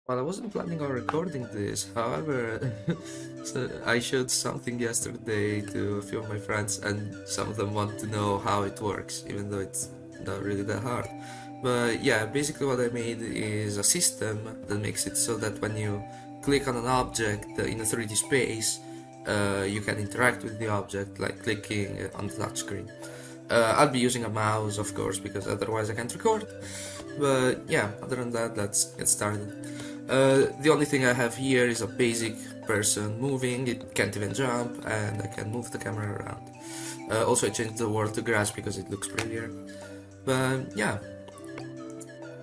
Well, I wasn't planning on recording this, however, so I showed something yesterday to a few of my friends, and some of them want to know how it works, even though it's not really that hard. But yeah, basically what I made is a system that makes it so that when you click on an object in a 3D space, you can interact with the object, like clicking on the touchscreen. I'll be using a mouse, of course, because otherwise I can't record. But yeah, other than that, let's get started. The only thing I have here is a basic person moving, it can't even jump, and I can move the camera around. Also, I changed the world to grass because it looks prettier. But yeah,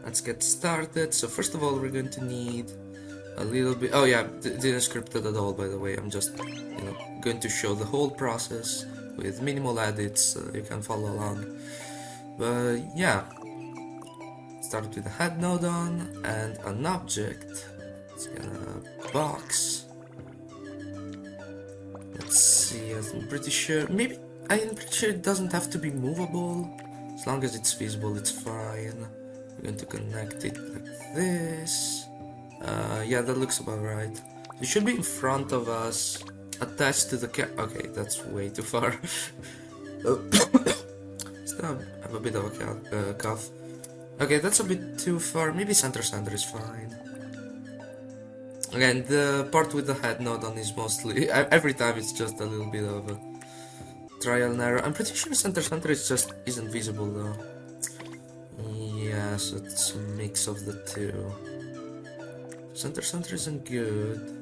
let's get started. So first of all, we're going to need a little bit... Oh yeah, didn't script it at all, by the way. I'm just, going to show the whole process with minimal edits so you can follow along. But yeah, start with a head node on and an object. Let's get a box. Let's see, I'm pretty sure, I'm pretty sure it doesn't have to be movable. As long as it's visible, it's fine. We're going to connect it like this. Yeah, that looks about right. It should be in front of us, attached to the okay, that's way too far. Still have a bit of a cough. Okay, that's a bit too far. Maybe center is fine. Again, the part with the head node on is mostly... Every time it's just a little bit of a trial and error. I'm pretty sure center is just isn't visible though. Yeah, so it's a mix of the two. Center isn't good.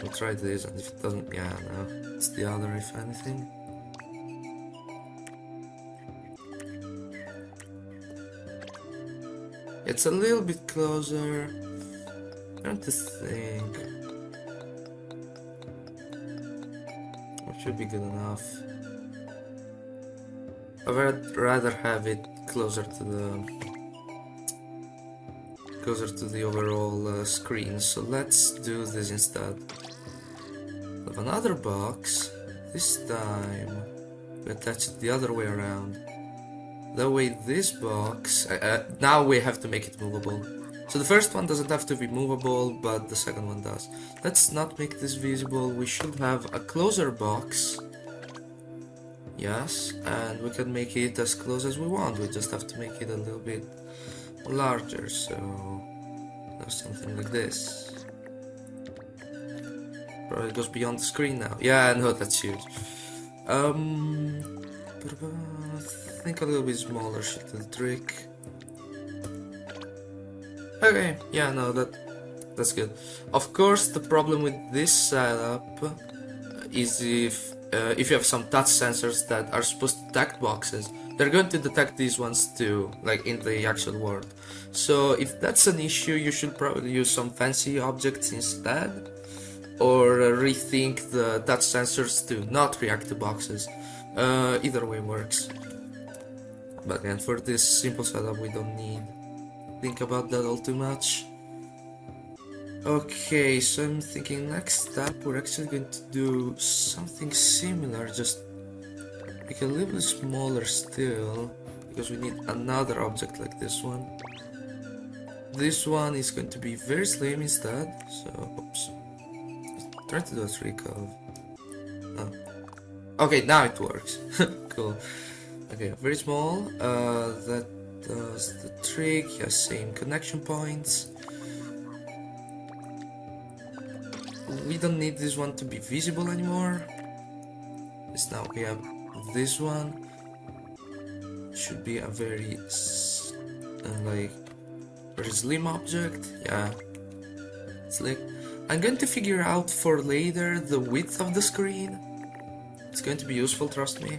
We'll try this, and if it doesn't... Yeah, no. It's the other, if anything. It's a little bit closer. I'm trying to think. It should be good enough. I'd rather have it closer to the overall screen. So let's do this instead. Have another box. This time we attach it the other way around. That way this box, now we have to make it movable. So the first one doesn't have to be movable, but the second one does. Let's not make this visible. We should have a closer box. Yes, and we can make it as close as we want. We just have to make it a little bit larger, so something like this. Probably goes beyond the screen now. Yeah, no, that's huge. I think a little bit smaller should do the trick. Okay, yeah, no, that's good. Of course, the problem with this setup is if you have some touch sensors that are supposed to detect boxes, they're going to detect these ones too, like in the actual world. So if that's an issue, you should probably use some fancy objects instead, or rethink the touch sensors to not react to boxes. Either way works. But again, for this simple setup, we don't need to think about that all too much. Okay, so I'm thinking next step we're actually going to do something similar, just make it a little bit smaller still, because we need another object like this one. This one is going to be very slim instead, so oops. Try to do a trick of... Oh. Okay, now it works. Cool. Okay, very small. That does the trick. Yeah, same connection points. We don't need this one to be visible anymore. Yes, now we have this one. Should be a very very slim object. Yeah, slick. I'm going to figure out for later the width of the screen. It's going to be useful, trust me.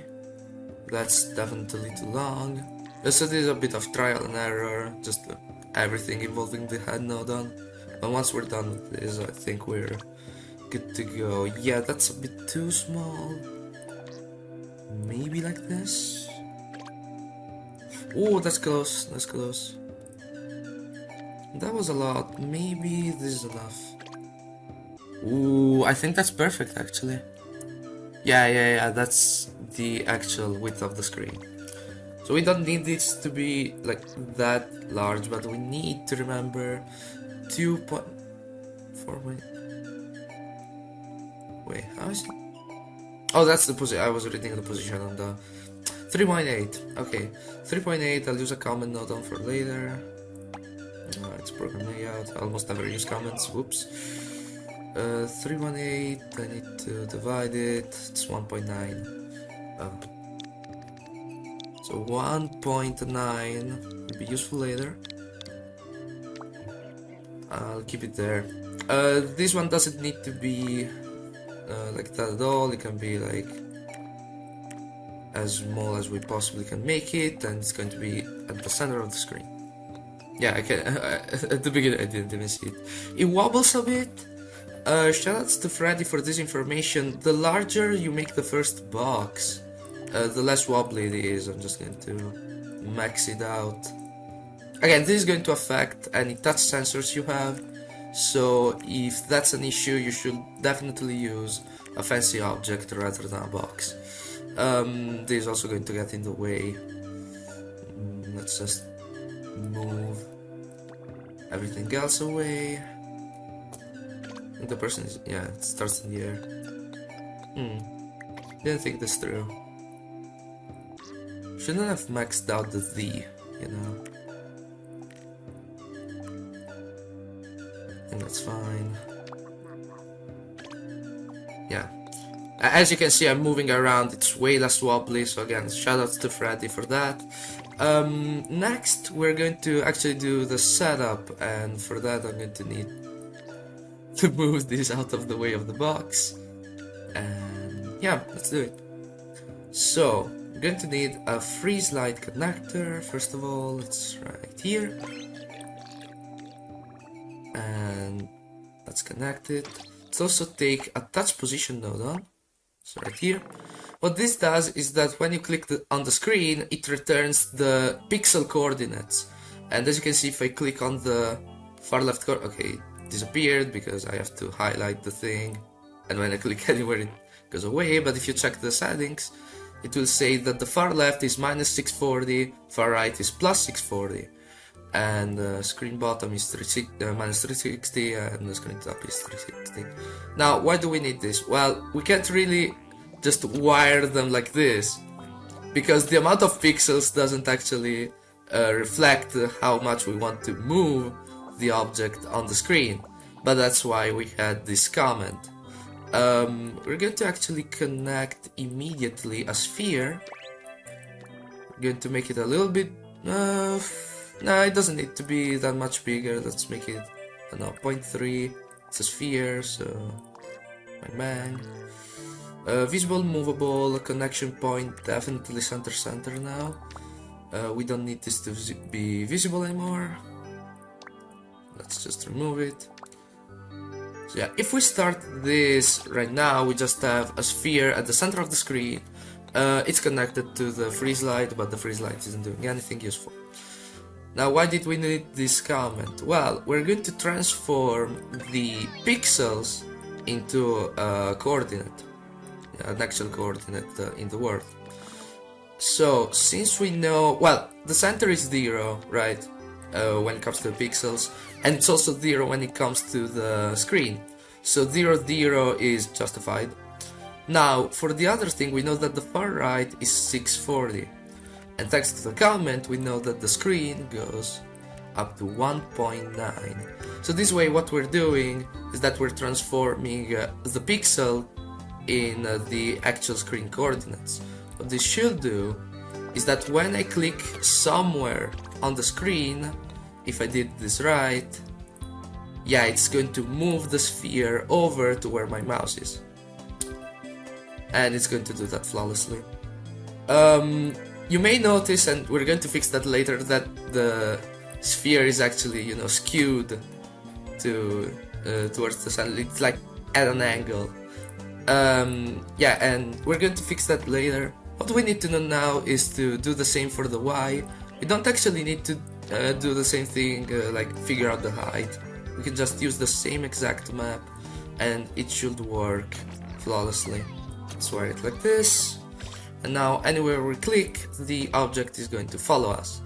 That's definitely too long. So this is a bit of trial and error, just everything involving the head node on. And once we're done with this, I think we're good to go. Yeah, that's a bit too small. Maybe like this. Oh, that's close, that's close. That was a lot. Maybe this is enough. Ooh, I think that's perfect actually. Yeah, that's the actual width of the screen. So we don't need this to be like that large, but we need to remember 2.4. Wait, how is it? Oh, that's the position. I was reading the position on the 3.8. Okay, 3.8. I'll use a comment note on for later. It's program layout. I almost never use comments. Whoops. 3.18. I need to divide it. It's 1.9. So 1.9 will be useful later. I'll keep it there. This one doesn't need to be like that at all. It can be like as small as we possibly can make it, and it's going to be at the center of the screen. Yeah, I can. At the beginning I didn't even see it. It wobbles a bit. Shoutouts to Freddy for this information. The larger you make the first box, the less wobbly it is. I'm just going to max it out. Again, this is going to affect any touch sensors you have, so if that's an issue, you should definitely use a fancy object rather than a box. This is also going to get in the way. Let's just move everything else away. The person is, yeah, it starts in the air. Didn't think this through. Shouldn't have maxed out the Z, you know. And that's fine. Yeah. As you can see, I'm moving around. It's way less wobbly. So again, shoutouts to Freddy for that. Next, we're going to actually do the setup, and for that, I'm going to need to move this out of the way of the box. And yeah, let's do it. So, we're going to need a freeze light connector. First of all, it's right here. And let's connect it. Let's also take a touch position nodon. So right here. What this does is that when you click on the screen, it returns the pixel coordinates. And as you can see, if I click on the far left corner, okay, it disappeared because I have to highlight the thing. And when I click anywhere, it goes away. But if you check the settings, it will say that the far left is minus 640, far right is plus 640. And the screen bottom is minus 360, and the screen top is 360. Now, why do we need this? Well, we can't really just wire them like this, because the amount of pixels doesn't actually reflect how much we want to move the object on the screen. But that's why we had this comment. We're going to actually connect immediately a sphere. We're going to make it a little bit... no, it doesn't need to be that much bigger. Let's make it, I don't know, 0.3. It's a sphere, so... bang bang. Visible, movable, connection point, definitely center now. We don't need this to be visible anymore. Let's just remove it. So yeah, if we start this right now, we just have a sphere at the center of the screen. It's connected to the freeze light, but the freeze light isn't doing anything useful. Now, why did we need this comment? Well, we're going to transform the pixels into a coordinate, an actual coordinate in the world. So, since we know, well, the center is 0, right, when it comes to the pixels, and it's also 0 when it comes to the screen. So 0, 0 is justified. Now, for the other thing, we know that the far right is 640. And thanks to the comment, we know that the screen goes up to 1.9. So this way, what we're doing is that we're transforming the pixel in the actual screen coordinates. What this should do is that when I click somewhere on the screen, if I did this right, yeah, it's going to move the sphere over to where my mouse is. And it's going to do that flawlessly. You may notice, and we're going to fix that later, that the sphere is actually, you know, skewed to towards the sun. It's like at an angle. Yeah, and we're going to fix that later. What we need to know now is to do the same for the Y. We don't actually need to do the same thing, like figure out the height. We can just use the same exact map, and it should work flawlessly. Let's wire it like this. and now anywhere we click, the object is going to follow us.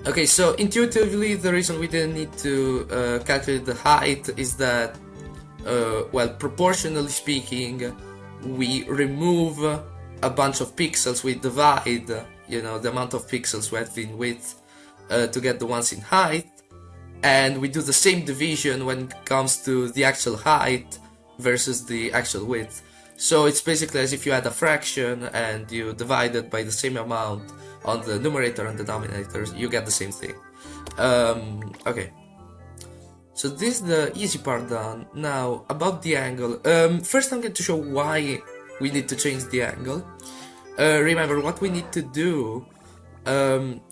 Okay, so intuitively the reason we didn't need to calculate the height is that, well, proportionally speaking, we remove a bunch of pixels, we divide, the amount of pixels we have in width to get the ones in height, and we do the same division when it comes to the actual height versus the actual width. So it's basically as if you had a fraction and you divide it by the same amount on the numerator and denominator, you get the same thing. Okay. So this is the easy part done. Now, about the angle. First I'm going to show why we need to change the angle. Remember, what we need to do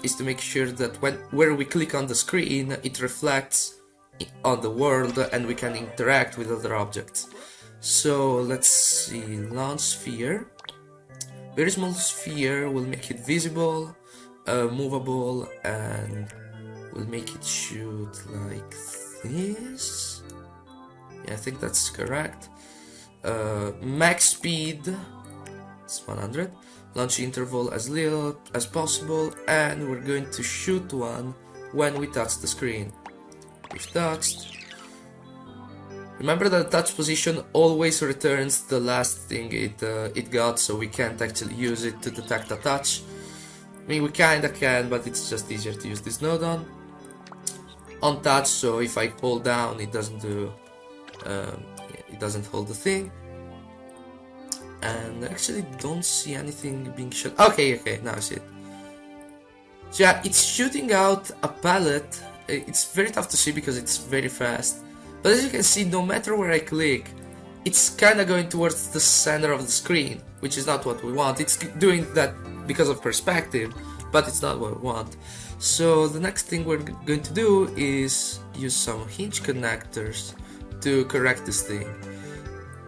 is to make sure that where we click on the screen, it reflects on the world and we can interact with other objects. So let's see, launch sphere. Very small sphere, will make it visible, movable, and we'll make it shoot like this. Yeah, I think that's correct. Max speed is 100. Launch interval as little as possible, and we're going to shoot one when we touch the screen. We've touched. Remember that the touch position always returns the last thing it got, so we can't actually use it to detect a touch. I mean, we kinda can, but it's just easier to use this nodon. On touch, so if I hold down, it doesn't do, it doesn't hold the thing. And I actually don't see anything being shot. Okay, now I see it. So yeah, it's shooting out a palette. It's very tough to see because it's very fast. But as you can see, no matter where I click, it's kinda going towards the center of the screen, which is not what we want. It's doing that because of perspective, but it's not what we want. So the next thing we're going to do is use some hinge connectors to correct this thing.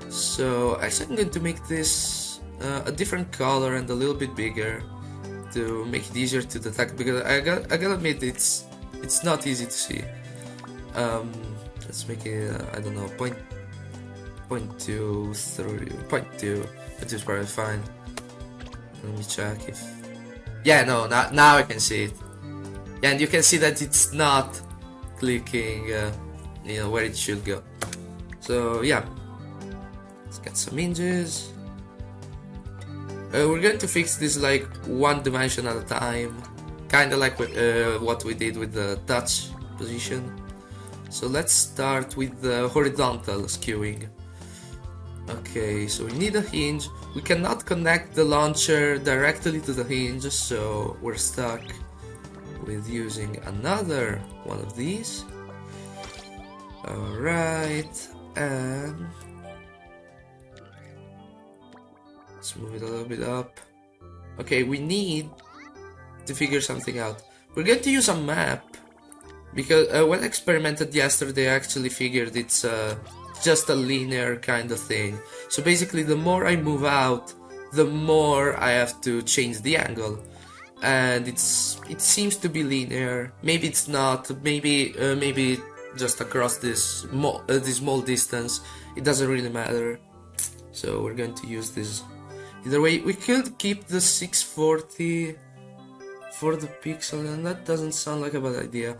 So actually I'm going to make this a different color and a little bit bigger to make it easier to detect, because I gotta admit it's not easy to see. Let's make it, I don't know, 0.2 through 0.2, which is probably fine. Let me check if... Yeah, no, now I can see it. Yeah, and you can see that it's not clicking, where it should go. So yeah, let's get some hinges. We're going to fix this like one dimension at a time, kinda like what we did with the touch position. So let's start with the horizontal skewing. Okay, so we need a hinge. We cannot connect the launcher directly to the hinge, so we're stuck with using another one of these. Alright, and let's move it a little bit up. Okay, we need to figure something out. We're going to use a map, because when I experimented yesterday, I actually figured it's just a linear kind of thing. So basically, the more I move out, the more I have to change the angle. And it seems to be linear. Maybe it's not. Maybe just across this small distance. It doesn't really matter. So we're going to use this. Either way, we could keep the 640 for the pixel, and that doesn't sound like a bad idea.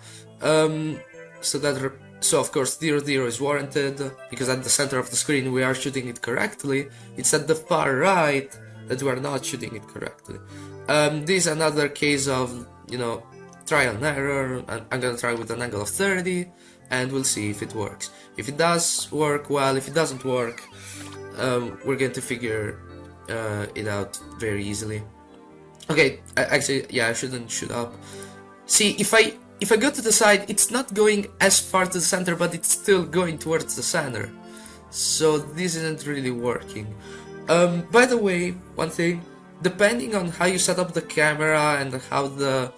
So of course 0, 0 is warranted, because at the center of the screen we are shooting it correctly. It's at the far right that we are not shooting it correctly. This is another case of, trial and error. I'm gonna try with an angle of 30, and we'll see if it works. If it does work, well. If it doesn't work, we're going to figure it out very easily. Okay, actually, yeah, I shouldn't shoot up. See, if I go to the side, it's not going as far to the center, but it's still going towards the center. So this isn't really working. By the way, one thing, depending on how you set up the camera and how the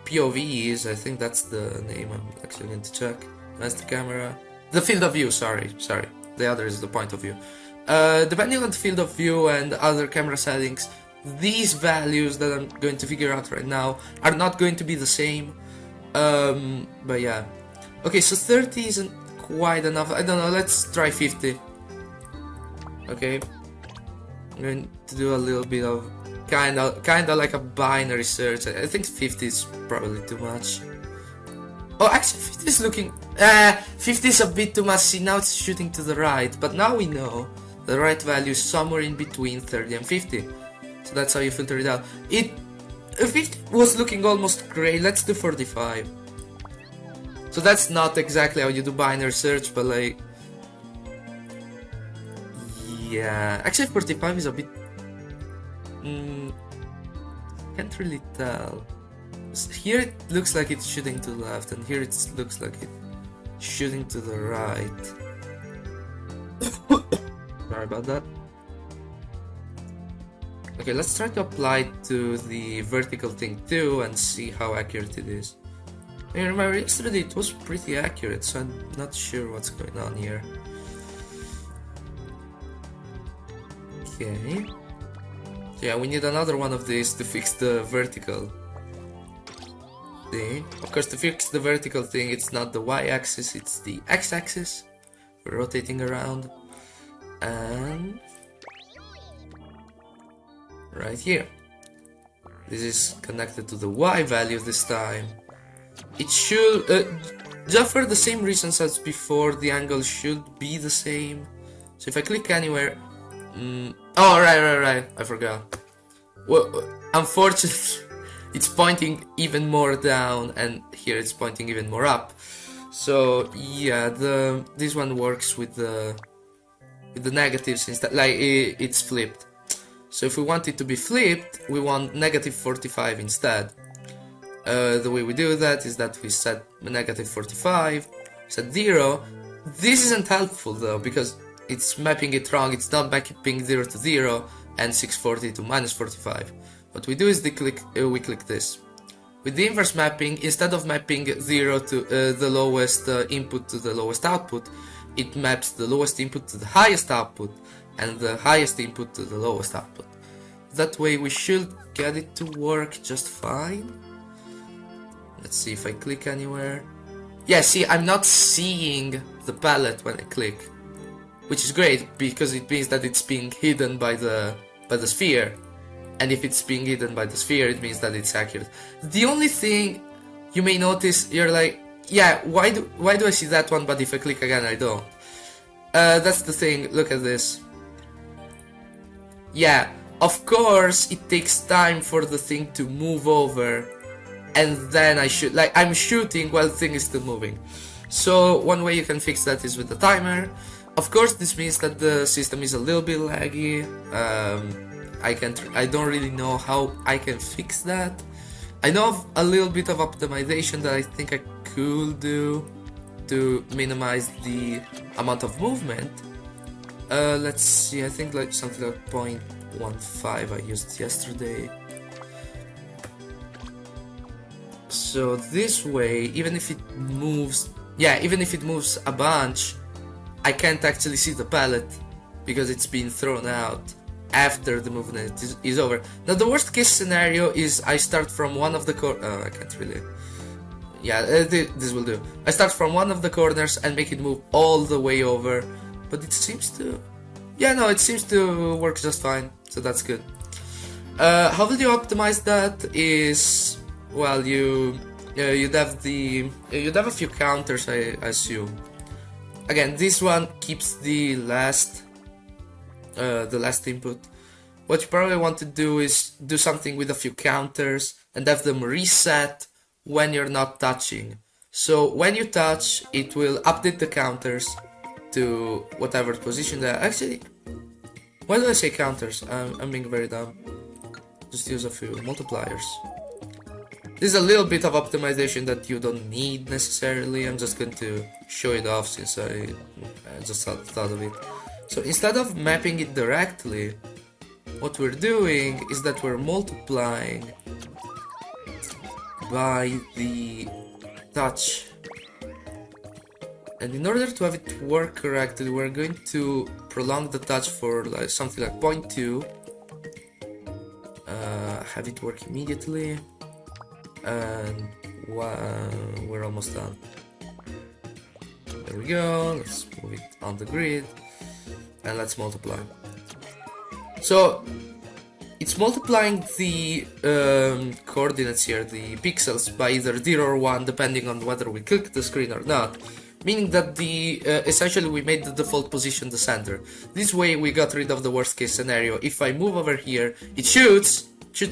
POV is, I think that's the name I'm actually going to check. That's the camera. The field of view, sorry. The other is the point of view. Depending on the field of view and other camera settings, these values that I'm going to figure out right now are not going to be the same. But yeah. Okay, so 30 isn't quite enough. I don't know, let's try 50. Okay. I'm going to do a little bit of kinda like a binary search. I think 50 is probably too much. Oh, actually 50 is looking... 50 is a bit too much. See, now it's shooting to the right, but now we know the right value is somewhere in between 30 and 50. So that's how you filter it out. 50 was looking almost gray. Let's do 45. So that's not exactly how you do binary search, but like... yeah, actually 45 is a bit... can't really tell. Here it looks like it's shooting to the left, and here it looks like it's shooting to the right. Sorry about that. Okay, let's try to apply it to the vertical thing too and see how accurate it is. I remember yesterday it was pretty accurate, so I'm not sure what's going on here. Okay. Yeah, we need another one of these to fix the vertical thing. Of course, to fix the vertical thing, it's not the y-axis, it's the x-axis. We're rotating around. And... right here. This is connected to the y value this time. It should... just for the same reasons as before, the angle should be the same. So if I click anywhere... oh, right, I forgot. Well, unfortunately, it's pointing even more down, and here it's pointing even more up. So yeah, this one works with the negatives instead. Like it's flipped. So if we want it to be flipped, we want negative 45 instead. The way we do that is that we set negative 45, set 0. This isn't helpful though, because it's mapping it wrong. It's not mapping 0 to 0 and 640 to minus 45. What we do is we click this. With the inverse mapping, instead of mapping 0 to the lowest input to the lowest output, it maps the lowest input to the highest output and the highest input to the lowest output. That way we should get it to work just fine. Let's see if I click anywhere. Yeah, see, I'm not seeing the palette when I click, which is great because it means that it's being hidden by the sphere. And if it's being hidden by the sphere, it means that it's accurate. The only thing you may notice, you're like, yeah, why do I see that one, but if I click again I don't? That's the thing, look at this. Yeah, of course it takes time for the thing to move over, and then I'm shooting while the thing is still moving. So one way you can fix that is with the timer. Of course this means that the system is a little bit laggy. I don't really know how I can fix that. I know of a little bit of optimization that I think I could do to minimize the amount of movement. Let's see, I think like something like 0.15 I used yesterday. So this way, even if it moves a bunch, I can't actually see the palette because it's been thrown out after the movement is over. Now the worst case scenario is I start from one of the I can't really... yeah, this will do. I start from one of the corners and make it move all the way over, but it seems to... yeah, no, it seems to work just fine, so that's good. How will you optimize that is... well, you'd have a few counters, I assume. Again, this one keeps the last input. What you probably want to do is do something with a few counters and have them reset when you're not touching. So when you touch, it will update the counters to whatever position they are. Actually, why do I say counters? I'm being very dumb. Just use a few multipliers. This is a little bit of optimization that you don't need necessarily. I'm just going to show it off since I just thought of it. So instead of mapping it directly, what we're doing is that we're multiplying by the touch. And in order to have it work correctly, we're going to prolong the touch for like something like 0.2. Have it work immediately. And we're almost done. There we go. Let's move it on the grid. And let's multiply. So it's multiplying the coordinates here, the pixels, by either 0 or 1, depending on whether we click the screen or not. Meaning that the essentially we made the default position the center. This way we got rid of the worst case scenario. If I move over here, it shoots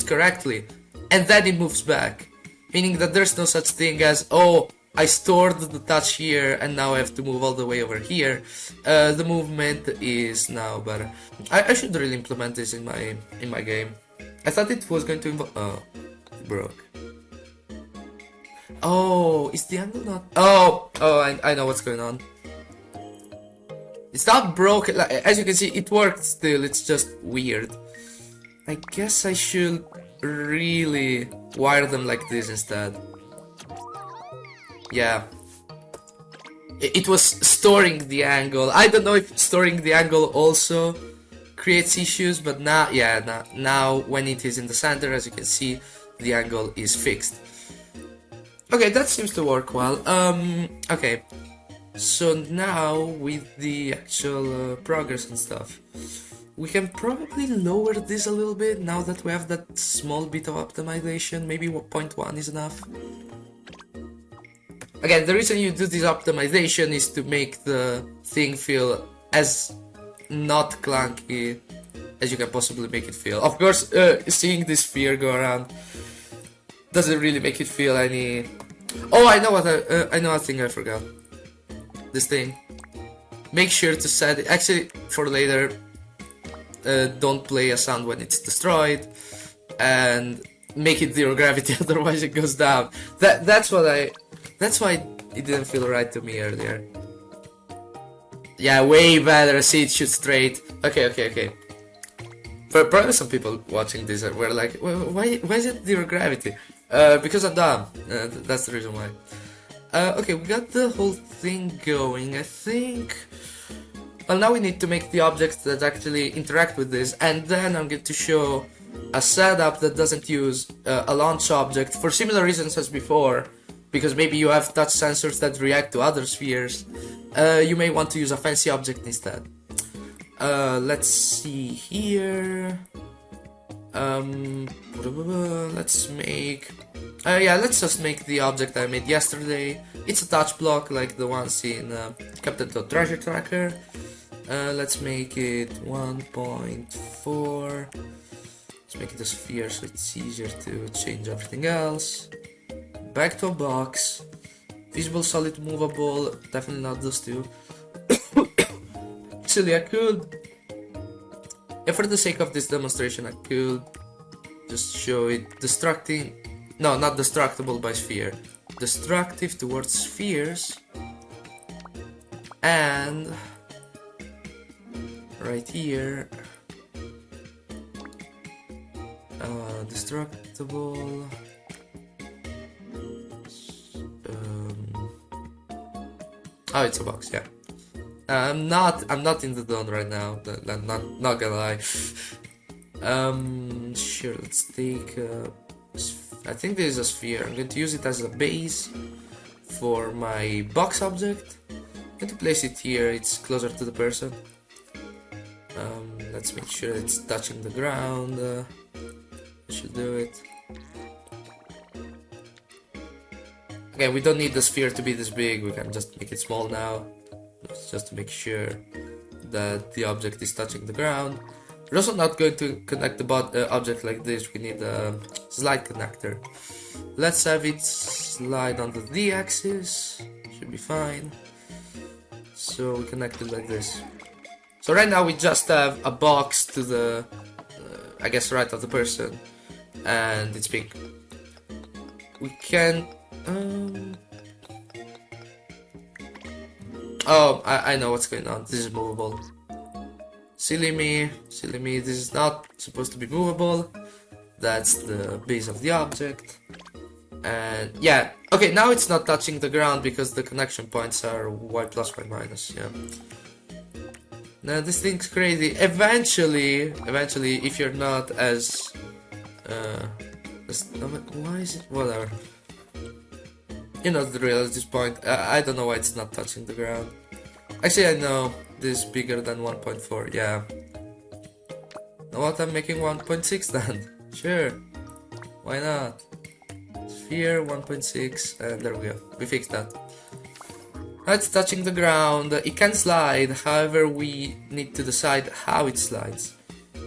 correctly, and then it moves back. Meaning that there's no such thing as, oh, I stored the touch here and now I have to move all the way over here. The movement is now better. I should really implement this in my game. I thought it was going to involve. Oh, it broke. Oh, is the angle not? Oh, I know what's going on. It's not broken. Like, as you can see, it worked still. It's just weird. I guess I should really wire them like this instead. Yeah. It was storing the angle. I don't know if storing the angle also creates issues, but now, yeah, now when it is in the center, as you can see, the angle is fixed. Okay, that seems to work well. Okay. So now with the actual progress and stuff, we can probably lower this a little bit now that we have that small bit of optimization. Maybe 0.1 is enough. Again, the reason you do this optimization is to make the thing feel as not clunky as you can possibly make it feel. Of course, seeing this sphere go around doesn't really make it feel any... Oh, I know what I know a thing I forgot. This thing. Make sure to set it... Actually, for later, don't play a sound when it's destroyed, and make it zero gravity, otherwise it goes down. That's why it didn't feel right to me earlier. Yeah, way better. See, it shoots straight. Okay. Probably some people watching this were like, why is it zero gravity? Because I'm dumb. That's the reason why. Okay, we got the whole thing going, I think. Well, now we need to make the objects that actually interact with this, and then I'm going to show a setup that doesn't use a launch object for similar reasons as before. Because maybe you have touch sensors that react to other spheres, you may want to use a fancy object instead. Let's see here. Let's make... yeah, let's just make the object I made yesterday. It's a touch block like the ones in Captain Toad Treasure Tracker. Let's make it 1.4. Let's make it a sphere so it's easier to change everything else. Back to a box. Visible, solid, movable. Definitely not those two. Actually, I could... Yeah, for the sake of this demonstration, I could just show it destructing... No, not destructible by sphere. Destructive towards spheres. And... right here... destructible... Oh, it's a box, yeah. I'm not in the zone right now. I'm not gonna lie. Sure. Let's take. I think this is a sphere. I'm going to use it as a base for my box object. I'm going to place it here. It's closer to the person. Let's make sure it's touching the ground. I should do it. Again, we don't need the sphere to be this big, we can just make it small now, just to make sure that the object is touching the ground. We're also not going to connect the object like this, we need a slide connector. Let's have it slide on the Z-axis, should be fine. So we connect it like this. So right now we just have a box to the, I guess right of the person, and it's big. We can... Oh, I know what's going on. This is movable. Silly me. This is not supposed to be movable. That's the base of the object. And yeah, okay, now it's not touching the ground because the connection points are y plus, y minus, yeah. Now this thing's crazy. Eventually, if you're not as... why is it? Whatever. You know the drill at this point. I don't know why it's not touching the ground. Actually, I know this is bigger than 1.4. Yeah. Know what, I'm making 1.6 then. Sure. Why not? Sphere 1.6, and there we go. We fixed that. Now it's touching the ground. It can slide, however we need to decide how it slides.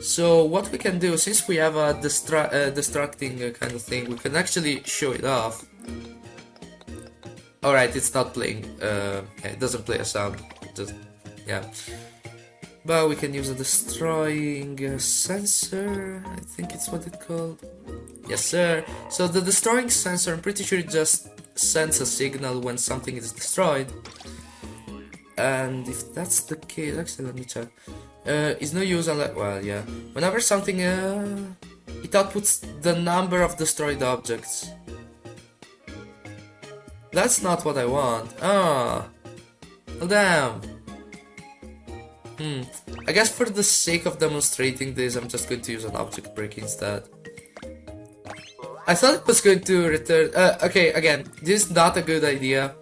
So what we can do, since we have a distracting kind of thing, we can actually show it off. Alright, it's not playing, it doesn't play a sound, just, yeah. But we can use a destroying sensor, I think it's what it's called. Yes sir. So the destroying sensor, I'm pretty sure it just sends a signal when something is destroyed. And if that's the case, actually let me check. It's no use unless, well yeah. Whenever something, it outputs the number of destroyed objects. That's not what I want. Ah, oh, damn. I guess for the sake of demonstrating this, I'm just going to use an object break instead. I thought it was going to return. Okay, again, this is not a good idea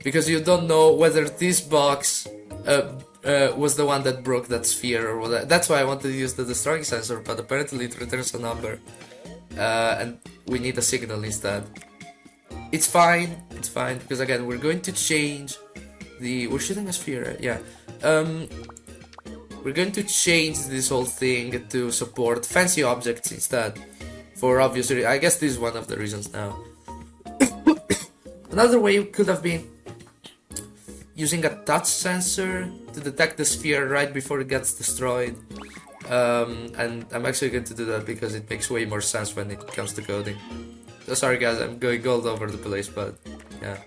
because you don't know whether this box was the one that broke that sphere or whatever. That's why I wanted to use the destroying sensor, but apparently it returns a number, and we need a signal instead. It's fine because again we're going to change the. We're shooting a sphere, right? Yeah. We're going to change this whole thing to support fancy objects instead. For obvious reasons. I guess this is one of the reasons now. Another way could have been using a touch sensor to detect the sphere right before it gets destroyed. And I'm actually going to do that because it makes way more sense when it comes to coding. So sorry guys, I'm going all over the place, but yeah.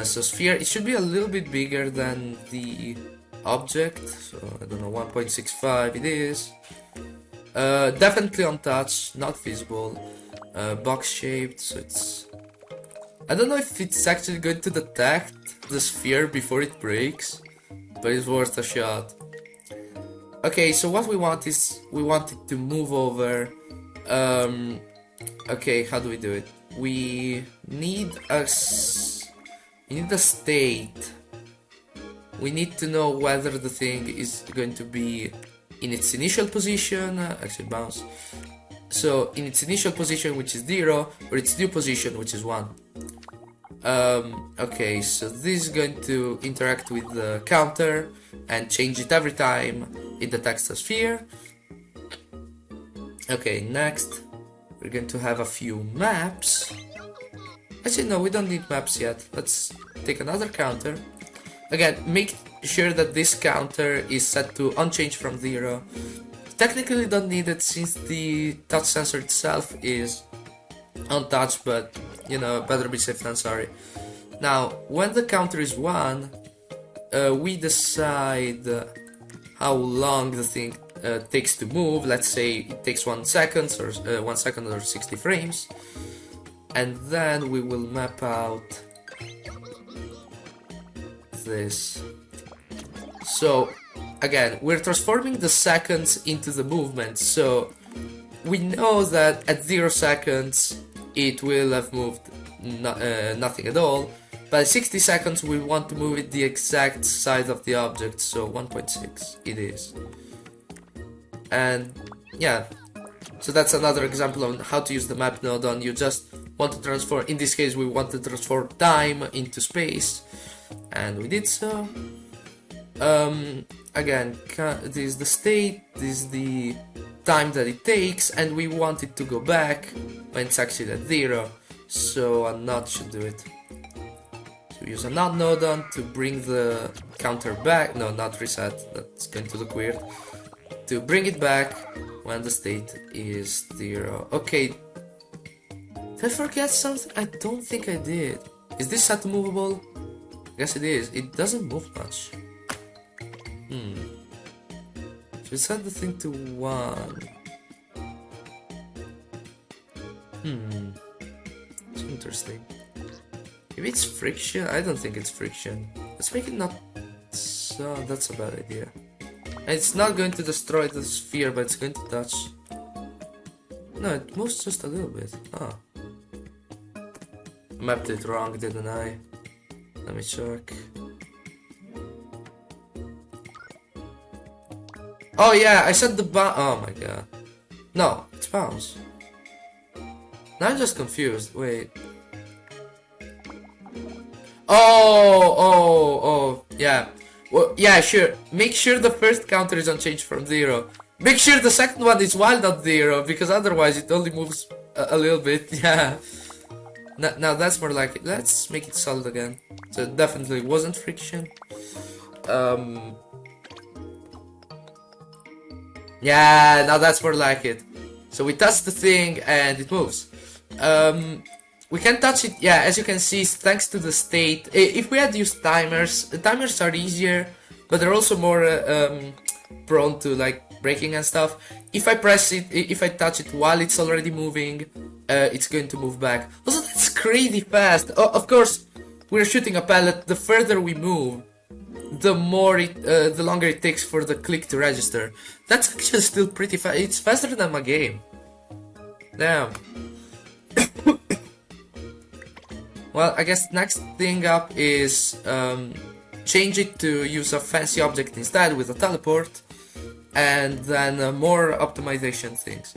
So sphere, it should be a little bit bigger than the object. So I don't know, 1.65 it is. Definitely on touch, not visible. Box shaped, so it's. I don't know if it's actually going to detect the sphere before it breaks, but it's worth a shot. Okay, so what we want is we want it to move over. Okay, how do we do it? We need a state. We need to know whether the thing is going to be in its initial position, actually bounce. So in its initial position, which is 0, or its new position, which is 1. Okay, so this is going to interact with the counter and change it every time it detects a sphere. Okay, next we're going to have a few maps. Actually, no, we don't need maps yet. Let's take another counter. Again, make sure that this counter is set to unchanged from 0. Technically don't need it since the touch sensor itself is untouched, but you know, better be safe than sorry. Now, when the counter is 1, we decide how long the thing takes to move. Let's say it takes 1 second or 1 second or 60 frames, and then we will map out this. So again, we're transforming the seconds into the movement, so we know that at 0 seconds it will have moved nothing at all, but at 60 seconds we want to move it the exact size of the object, so 1.6 it is. And yeah, so that's another example of how to use the map nodon. You just want to transform, in this case we want to transform time into space, and we did so. Again, this is the state, this is the time that it takes, and we want it to go back when it's actually at 0, so a node should do it. So we use a node nodon to bring the counter back, no, not reset, that's going to look weird, to bring it back when the state is 0. Okay, did I forget something? I don't think I did. Is this set to movable? Yes it is, it doesn't move much. Should set the thing to 1. It's interesting. Maybe it's friction? I don't think it's friction. Let's make it not so. That's a bad idea. And it's not going to destroy the sphere, but it's going to touch. No, it moves just a little bit. Ah. I mapped it wrong, didn't I? Let me check. Oh yeah, I said the oh my god. No, it's bounce. Now I'm just confused. Wait. Oh, yeah. Well, yeah, sure. Make sure the first counter is unchanged from 0. Make sure the second one is wild at 0, because otherwise it only moves a little bit. Yeah. Now that's more like it. Let's make it solid again. So it definitely wasn't friction. Yeah, now that's more like it. So we touch the thing and it moves. We can touch it, yeah, as you can see, thanks to the state. If we had used timers, the timers are easier, but they're also more prone to like breaking and stuff. If I press it, if I touch it while it's already moving, it's going to move back. Also, that's crazy fast. Oh, of course, we're shooting a pellet. The further we move, the more the longer it takes for the click to register. That's actually still pretty fast. It's faster than my game. Damn. Well, I guess next thing up is change it to use a fancy object instead with a teleport, and then more optimization things.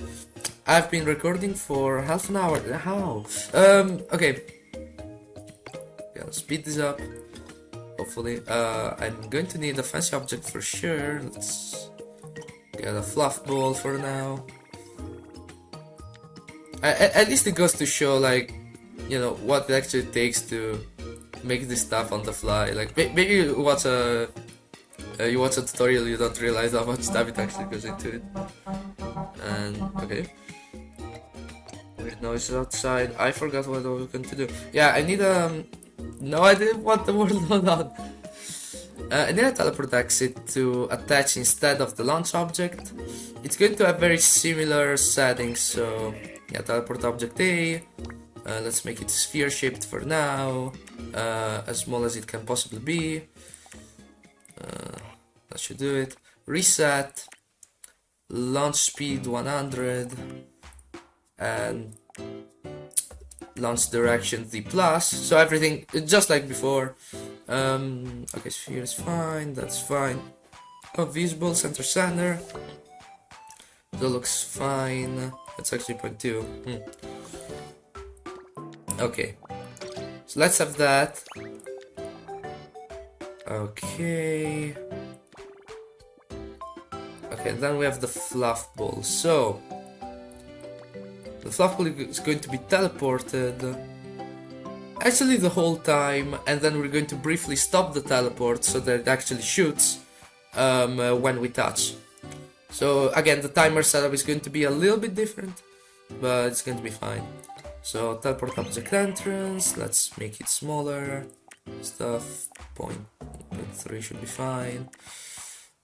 I've been recording for half an hour. How? Okay. Gotta speed this up. Hopefully. I'm going to need a fancy object for sure. Let's get a fluff ball for now. At least it goes to show, like, you know, what it actually takes to make this stuff on the fly. Like, maybe you watch a tutorial, you don't realize how much time it actually goes into it. And, okay. Weird noises outside. I forgot what I was going to do. Yeah, I need no, I didn't want the word nodon. I need a teleport exit to attach instead of the launch object. It's going to have very similar settings, so yeah, teleport object A. Let's make it sphere shaped for now, as small as it can possibly be. That should do it. Reset, launch speed 100, and launch direction D+. So everything just like before. Okay, sphere is fine. That's fine. Oh, visible center. That looks fine. That's actually 0.2. Okay, so let's have that. Okay, then we have the fluff ball. So the fluff ball is going to be teleported actually the whole time, and then we're going to briefly stop the teleport so that it actually shoots when we touch. So again, the timer setup is going to be a little bit different, but it's going to be fine. So teleport object entrance, let's make it smaller, stuff, 0.3 should be fine.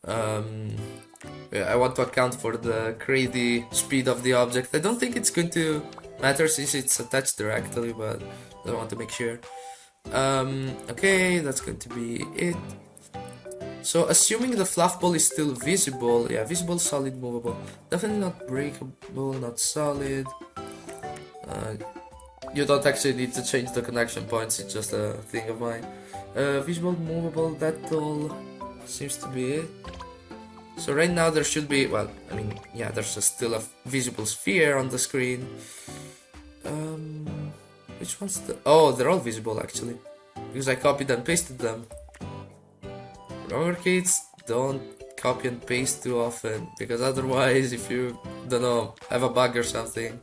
Yeah, I want to account for the crazy speed of the object. I don't think it's going to matter since it's attached directly, but I want to make sure. Okay, that's going to be it. So assuming the fluff ball is still visible, yeah, visible, solid, movable. Definitely not breakable, not solid. You don't actually need to change the connection points, it's just a thing of mine. Visible, movable, that all seems to be it. So right now there should be, well, I mean, yeah, there's still a visible sphere on the screen. Which one's the... Oh, they're all visible actually, because I copied and pasted them. Remember, kids, don't copy and paste too often, because otherwise, if you, don't know, have a bug or something,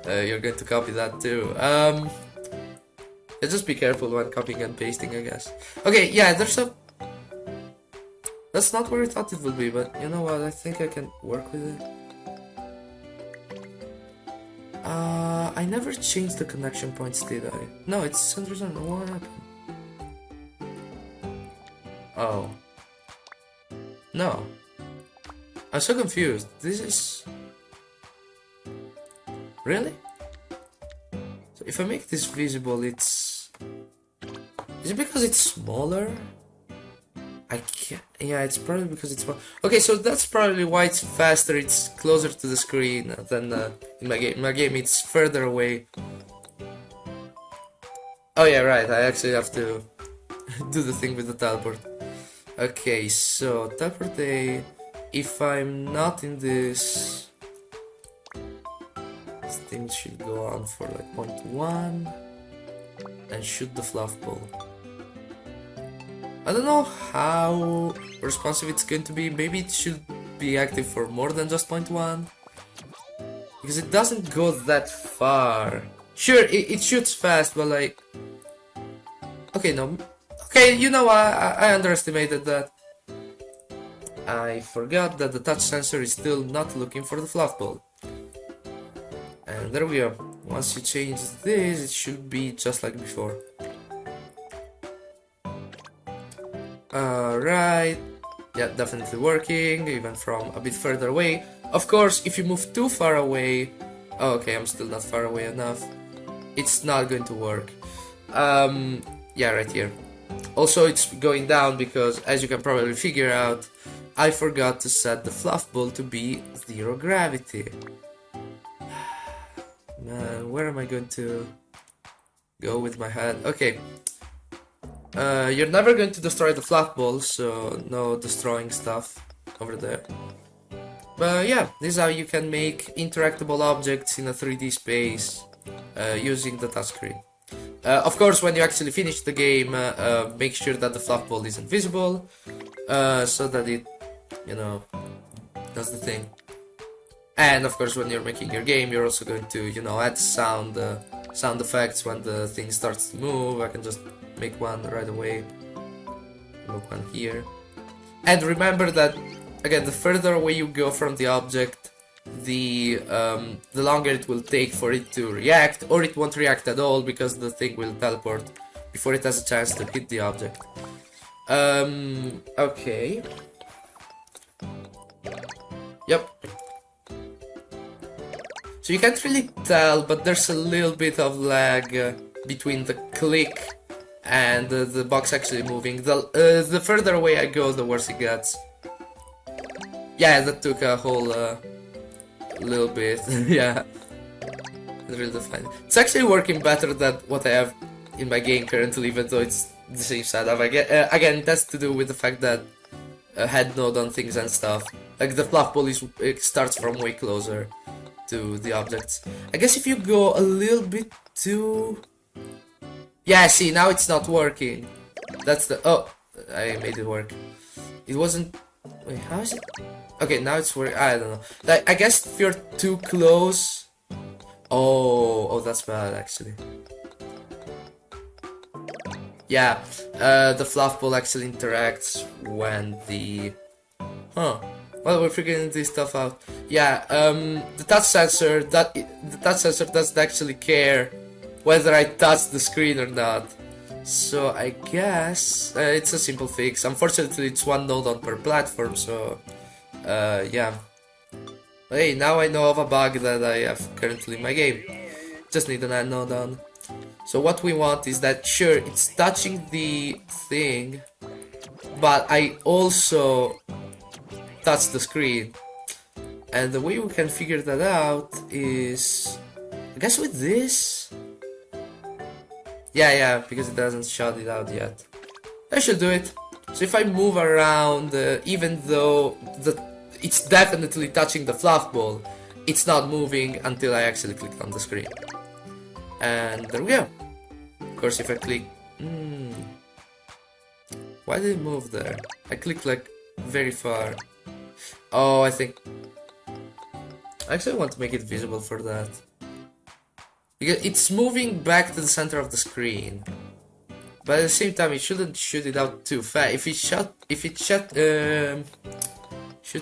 you're going to copy that too. Yeah, just be careful when copying and pasting, I guess. Okay, yeah, there's a... That's not where I thought it would be, but you know what, I think I can work with it. I never changed the connection points, did I? No, it's centers on... What happened? Oh. No. I'm so confused. This is... Really? So if I make this visible, it's... Is it because it's smaller? I can't... Yeah, it's probably because it's... Okay, so that's probably why it's faster, it's closer to the screen than in my game. In my game, it's further away. Oh yeah, right, I actually have to do the thing with the teleport. Okay, so teleport A, if I'm not in this thing should go on for like 0.1 and shoot the fluff ball. I don't know how responsive it's going to be. Maybe it should be active for more than just 0.1, because it doesn't go that far. Sure, it shoots fast, but like, okay, no, okay, you know, I underestimated that. I forgot that the touch sensor is still not looking for the fluff ball. And there we go. Once you change this, it should be just like before. Alright. Yeah, definitely working, even from a bit further away. Of course, if you move too far away... Oh, okay, I'm still not far away enough. It's not going to work. Yeah, right here. Also, it's going down because, as you can probably figure out, I forgot to set the fluff ball to be 0 gravity. Man, where am I going to go with my head? Okay. You're never going to destroy the fluff ball, so no destroying stuff over there. But yeah, this is how you can make interactable objects in a 3D space using the touchscreen. Of course, when you actually finish the game, make sure that the fluff ball isn't visible, so that it, you know, does the thing. And of course, when you're making your game, you're also going to, you know, add sound effects when the thing starts to move. I can just make one right away. Make one here. And remember that, again, the further away you go from the object, the longer it will take for it to react, or it won't react at all because the thing will teleport before it has a chance to hit the object. Okay. Yep. So you can't really tell, but there's a little bit of lag between the click and the box actually moving. The further away I go, the worse it gets. Yeah, that took a whole little bit. Yeah, it's really fine. It's actually working better than what I have in my game currently, even though it's the same setup. Again, that's to do with the fact that head node on things and stuff. Like the fluff ball it starts from way closer to the objects. I guess if you go a little bit too... Yeah, see, now it's not working. That's the... Oh, I made it work. It wasn't... Wait, how is it? Okay, now it's working. I don't know. Like, I guess if you're too close... Oh, that's bad, actually. Yeah, the fluff ball actually interacts when the... Huh. Well, we're figuring this stuff out. Yeah, the touch sensor doesn't actually care whether I touch the screen or not. So I guess it's a simple fix. Unfortunately, it's one nodon per platform, so yeah. Hey, now I know of a bug that I have currently in my game. Just need an add nodon. So what we want is that, sure, it's touching the thing, but I also touch the screen. And the way we can figure that out is, I guess, with this. Yeah, because it hasn't shut it out yet. I should do it. So if I move around, even though it's definitely touching the fluff ball, it's not moving until I actually click on the screen. And there we go. Of course, if I click... Why did it move there? I clicked like very far. Oh, I think... I actually want to make it visible for that. Because it's moving back to the center of the screen. But at the same time, it shouldn't shoot it out too fast. If it shoots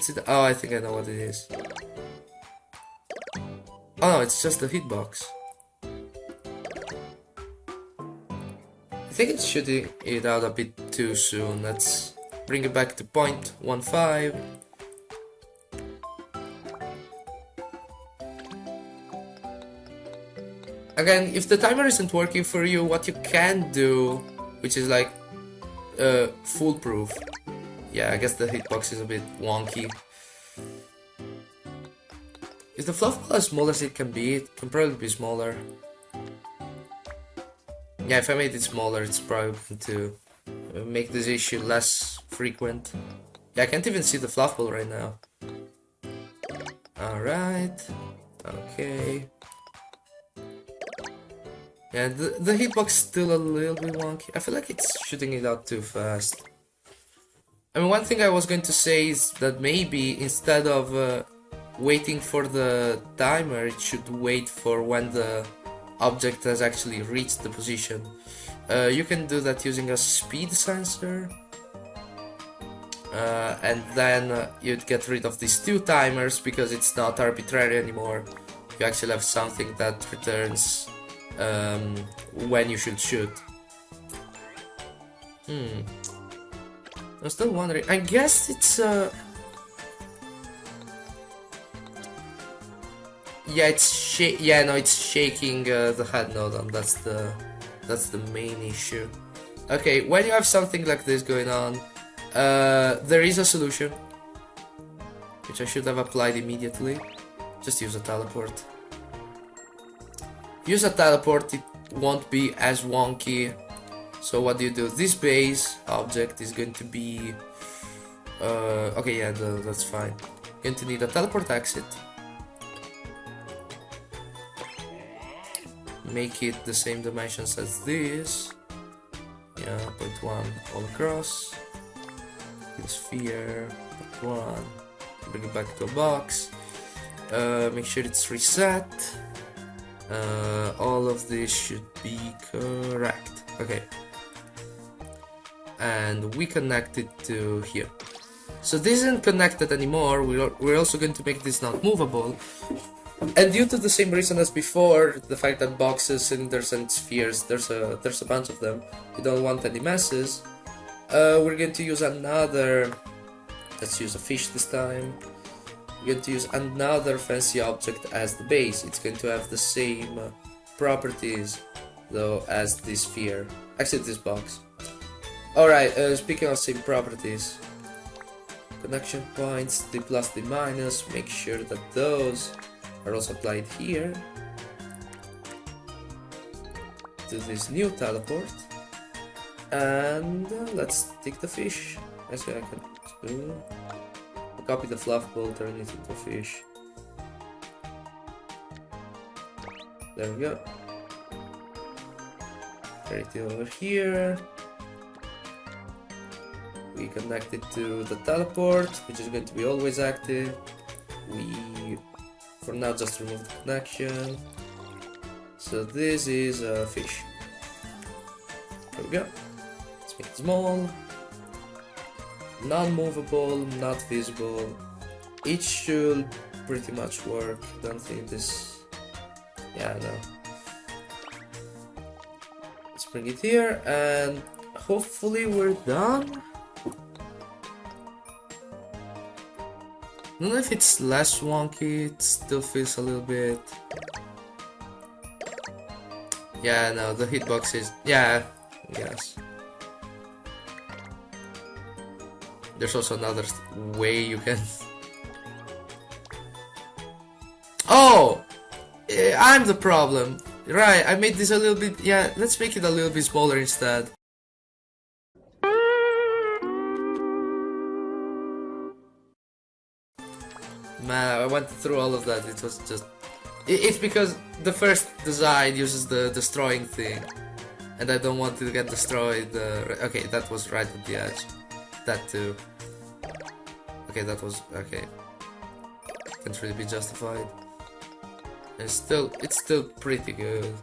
it... Oh, I think I know what it is. Oh no, it's just the hitbox. I think it's shooting it out a bit too soon. Let's bring it back to 0.15. Again, if the timer isn't working for you, what you can do, which is like foolproof. Yeah, I guess the hitbox is a bit wonky. Is the fluff ball as small as it can be? It can probably be smaller. Yeah, if I made it smaller, it's probably going to make this issue less frequent. Yeah, I can't even see the fluff ball right now. Alright. Okay. Yeah, the hitbox is still a little bit wonky. I feel like it's shooting it out too fast. I mean, one thing I was going to say is that maybe instead of waiting for the timer, it should wait for when the object has actually reached the position. You can do that using a speed sensor. And then you'd get rid of these two timers because it's not arbitrary anymore. You actually have something that returns when you should shoot. I'm still wondering. I guess it's yeah, it's shaking the head nodon. That's the main issue. Okay, when you have something like this going on, there is a solution, which I should have applied immediately. Just use a teleport. Use a teleport, it won't be as wonky. So what do? This base object is going to be... okay, yeah, that's fine. Going to need a teleport exit. Make it the same dimensions as this. Yeah, 0.1 all across. The sphere, 0.1. Bring it back to a box. Make sure it's reset. All of this should be correct. Okay. And we connect it to here. So this isn't connected anymore. We're also going to make this not movable. And due to the same reason as before, the fact that boxes, cylinders, and spheres, there's a bunch of them. We don't want any messes. We're going to use another. Let's use a fish this time. We're going to use another fancy object as the base. It's going to have the same properties though as this sphere. Actually, this box. Alright, speaking of same properties, connection points, the plus, the minus, make sure that those are also applied here to this new teleport. And let's take the fish. Actually, I can copy the fluff ball, turn it into a fish. There we go. Carry it over here. We connect it to the teleport, which is going to be always active. We, for now, just remove the connection. So this is a fish. There we go. Let's make it small. Non-movable, not visible. It should pretty much work. Don't think this... Yeah, no. Let's bring it here and hopefully we're done. I don't know if it's less wonky, it still feels a little bit... Yeah, no, the hitbox is... Yeah, yes. There's also another way you can... Oh! I'm the problem! Right, I made this a little bit... Yeah, let's make it a little bit smaller instead. Man, I went through all of that, it was just... It's because the first design uses the destroying thing. And I don't want it to get destroyed. Okay, that was right at the edge. That too. Okay, that was... Okay. Can't really be justified. It's still pretty good.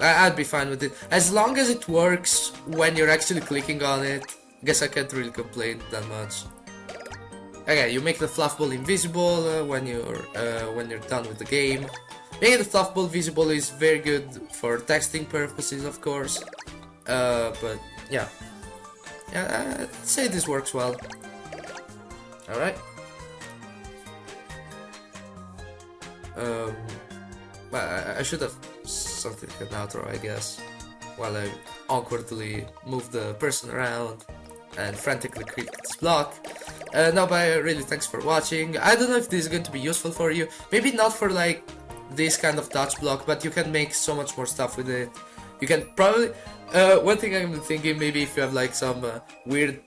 I'd be fine with it. As long as it works when you're actually clicking on it. I guess I can't really complain that much. Okay, you make the fluff ball invisible when you're done with the game. Making the fluff ball visible is very good for texting purposes, of course. But yeah, I'd say this works well. All right. I should have something like an outro, I guess, while I awkwardly move the person around and frantically click this block. No, but really thanks for watching. I don't know if this is going to be useful for you. Maybe not for like this kind of touch block, but you can make so much more stuff with it. You can probably... One thing I'm thinking, maybe if you have like some weird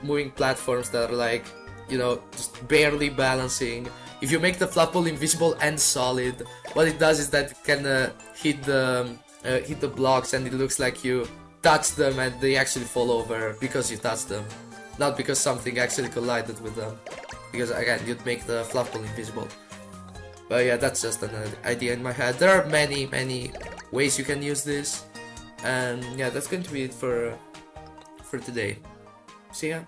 moving platforms that are like, you know, just barely balancing. If you make the flappable invisible and solid, what it does is that it can hit the blocks, and it looks like you touch them and they actually fall over because you touched them, not because something actually collided with them. Because again, you'd make the flappable invisible. But yeah, that's just an idea in my head. There are many ways you can use this. And yeah, that's going to be it for today. See ya.